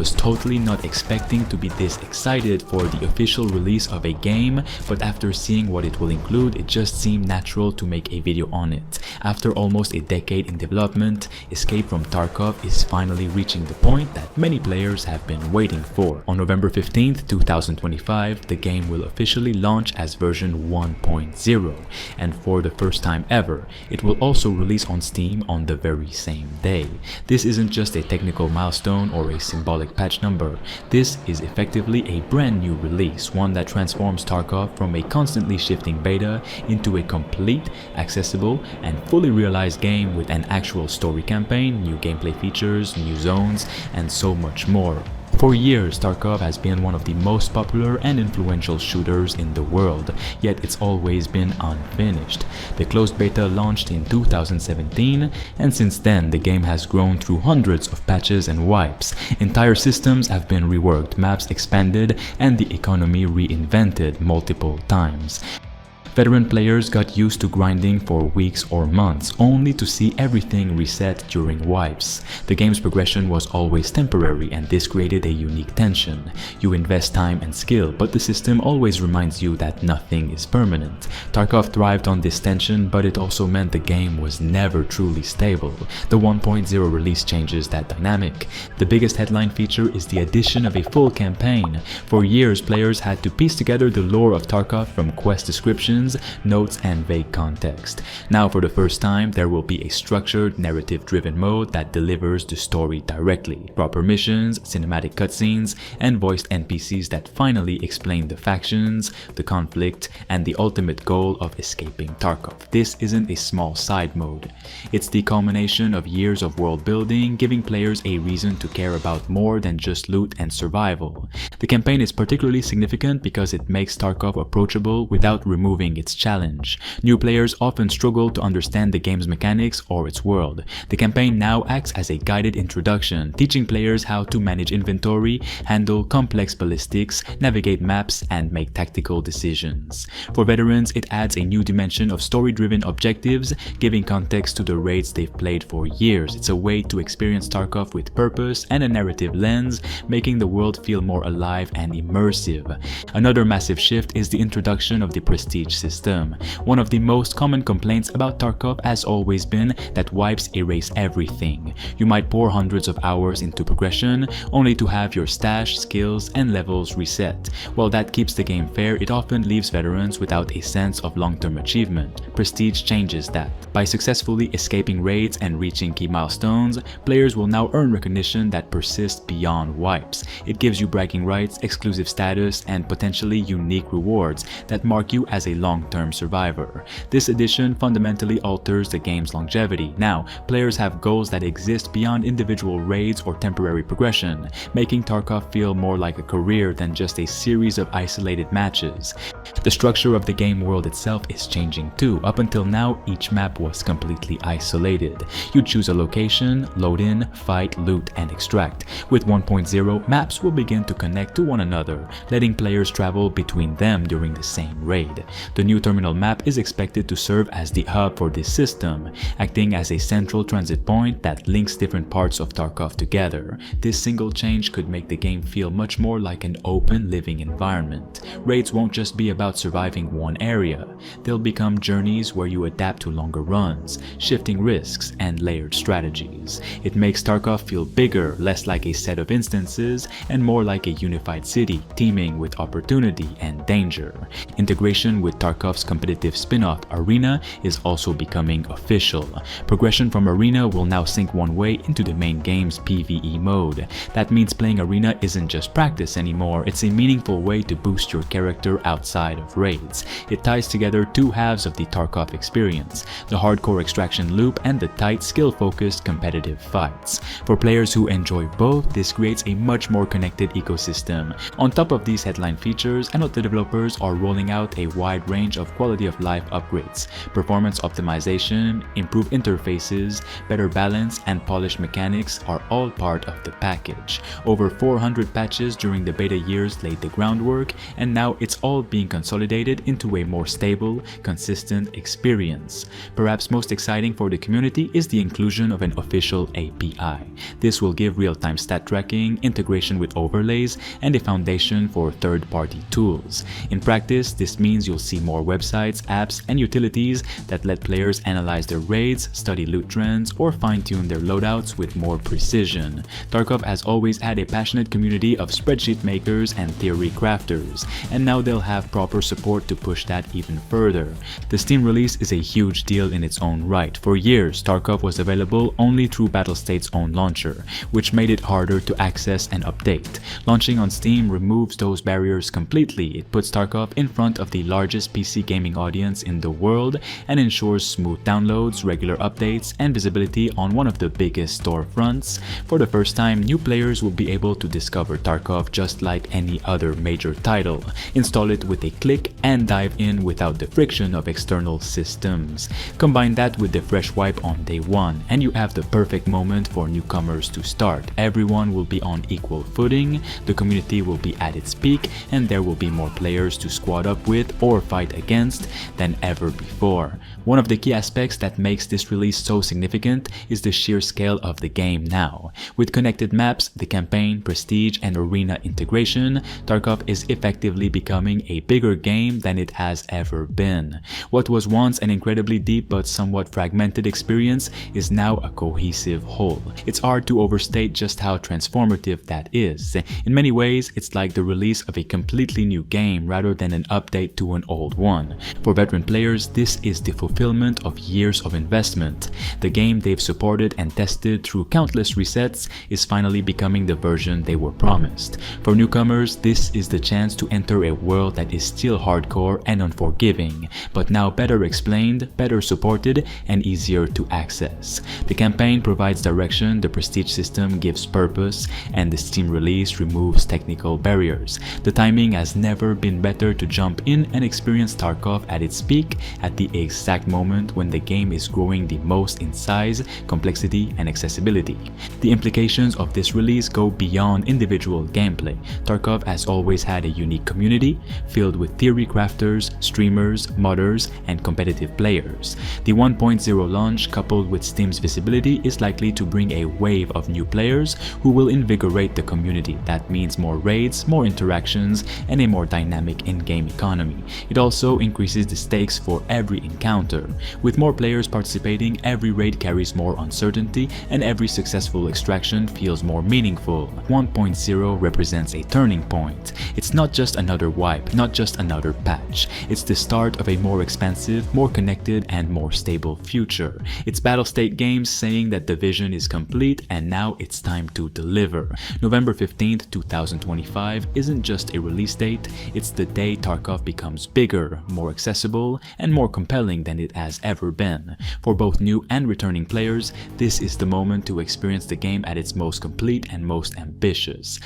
was totally not expecting to be this excited for the official release of a game, but after seeing what it will include, it just seemed natural to make a video on it. After almost a decade in development, Escape from Tarkov is finally reaching the point that many players have been waiting for. On November 15th, 2025, the game will officially launch as version 1.0, and for the first time ever, it will also release on Steam on the very same day. This isn't just a technical milestone or a symbolic patch number. This is effectively a brand new release, one that transforms Tarkov from a constantly shifting beta into a complete, accessible, and fully realized game with an actual story campaign, new gameplay features, new zones, and so much more. For years, Tarkov has been one of the most popular and influential shooters in the world, yet it's always been unfinished. The closed beta launched in 2017, and since then the game has grown through hundreds of patches and wipes. Entire systems have been reworked, maps expanded, and the economy reinvented multiple times. Veteran players got used to grinding for weeks or months, only to see everything reset during wipes. The game's progression was always temporary, and this created a unique tension. You invest time and skill, but the system always reminds you that nothing is permanent. Tarkov thrived on this tension, but it also meant the game was never truly stable. The 1.0 release changes that dynamic. The biggest headline feature is the addition of a full campaign. For years, players had to piece together the lore of Tarkov from quest descriptions, notes, and vague context. Now, for the first time, there will be a structured, narrative-driven mode that delivers the story directly. Proper missions, cinematic cutscenes, and voiced NPCs that finally explain the factions, the conflict, and the ultimate goal of escaping Tarkov. This isn't a small side mode. It's the culmination of years of world building, giving players a reason to care about more than just loot and survival. The campaign is particularly significant because it makes Tarkov approachable without removing its challenge. New players often struggle to understand the game's mechanics or its world. The campaign now acts as a guided introduction, teaching players how to manage inventory, handle complex ballistics, navigate maps, and make tactical decisions. For veterans, it adds a new dimension of story-driven objectives, giving context to the raids they've played for years. It's a way to experience Tarkov with purpose and a narrative lens, making the world feel more alive and immersive. Another massive shift is the introduction of the prestige system. One of the most common complaints about Tarkov has always been that wipes erase everything. You might pour hundreds of hours into progression, only to have your stash, skills, and levels reset. While that keeps the game fair, it often leaves veterans without a sense of long-term achievement. Prestige changes that. By successfully escaping raids and reaching key milestones, players will now earn recognition that persists beyond wipes. It gives you bragging rights, exclusive status, and potentially unique rewards that mark you as a long-term survivor. This addition fundamentally alters the game's longevity. Now, players have goals that exist beyond individual raids or temporary progression, making Tarkov feel more like a career than just a series of isolated matches. The structure of the game world itself is changing too. Up until now, each map was completely isolated. You choose a location, load in, fight, loot, and extract. With 1.0, maps will begin to connect to one another, letting players travel between them during the same raid. The new terminal map is expected to serve as the hub for this system, acting as a central transit point that links different parts of Tarkov together. This single change could make the game feel much more like an open living environment. Raids won't just be about surviving one area. They'll become journeys where you adapt to longer runs, shifting risks, and layered strategies. It makes Tarkov feel bigger, less like a set of instances, and more like a unified city, teeming with opportunity and danger. Integration with Tarkov's competitive spin-off Arena is also becoming official. Progression from Arena will now sync one way into the main game's PvE mode. That means playing Arena isn't just practice anymore, it's a meaningful way to boost your character outside of raids. It ties together two halves of the Tarkov experience, the hardcore extraction loop and the tight, skill-focused competitive fights. For players who enjoy both, this creates a much more connected ecosystem. On top of these headline features, I know the developers are rolling out a wide range of quality of life upgrades, performance optimization, improved interfaces, better balance, and polished mechanics are all part of the package. Over 400 patches during the beta years laid the groundwork, and now it's all being consolidated into a more stable, consistent experience. Perhaps most exciting for the community is the inclusion of an official API. This will give real-time stat tracking, integration with overlays, and a foundation for third-party tools. In practice, this means you'll see more websites, apps, and utilities that let players analyze their raids, study loot trends, or fine-tune their loadouts with more precision. Tarkov has always had a passionate community of spreadsheet makers and theory crafters, and now they'll have proper support to push that even further. The Steam release is a huge deal in its own right. For years, Tarkov was available only through Battlestate's own launcher, which made it harder to access and update. Launching on Steam removes those barriers completely. It puts Tarkov in front of the largest PC gaming audience in the world and ensures smooth downloads, regular updates, and visibility on one of the biggest storefronts. For the first time, new players will be able to discover Tarkov just like any other major title, install it with a click, and dive in without the friction of external systems. Combine that with the fresh wipe on day one, and you have the perfect moment for newcomers to start. Everyone will be on equal footing, the community will be at its peak, and there will be more players to squad up with or fight against than ever before. One of the key aspects that makes this release so significant is the sheer scale of the game now. With connected maps, the campaign, prestige, and arena integration, Tarkov is effectively becoming a bigger game than it has ever been. What was once an incredibly deep but somewhat fragmented experience is now a cohesive whole. It's hard to overstate just how transformative that is. In many ways, it's like the release of a completely new game rather than an update to an old one. For veteran players, this is the fulfillment of years of investment. The game they've supported and tested through countless resets is finally becoming the version they were promised. For newcomers, this is the chance to enter a world that is still hardcore and unforgiving, but now better explained, better supported, and easier to access. The campaign provides direction, the prestige system gives purpose, and the Steam release removes technical barriers. The timing has never been better to jump in and experience Tarkov at its peak at the exact moment when the game is growing the most in size, complexity, and accessibility. The implications of this release go beyond individual gameplay. Tarkov has always had a unique community filled with theory crafters, streamers, modders, and competitive players. The 1.0 launch, coupled with Steam's visibility, is likely to bring a wave of new players who will invigorate the community. That means more raids, more interactions, and a more dynamic in-game economy. It also increases the stakes for every encounter. With more players participating, every raid carries more uncertainty, and every successful extraction feels more meaningful. 1.0 represents a turning point. It's not just another wipe, not just another patch. It's the start of a more expansive, more connected, and more stable future. It's Battlestate Games saying that the vision is complete and now it's time to deliver. November 15th, 2025 isn't just a release date, it's the day Tarkov becomes bigger, more accessible, and more compelling than it has ever been. For both new and returning players, this is the moment to experience the game at its most complete and most ambitious.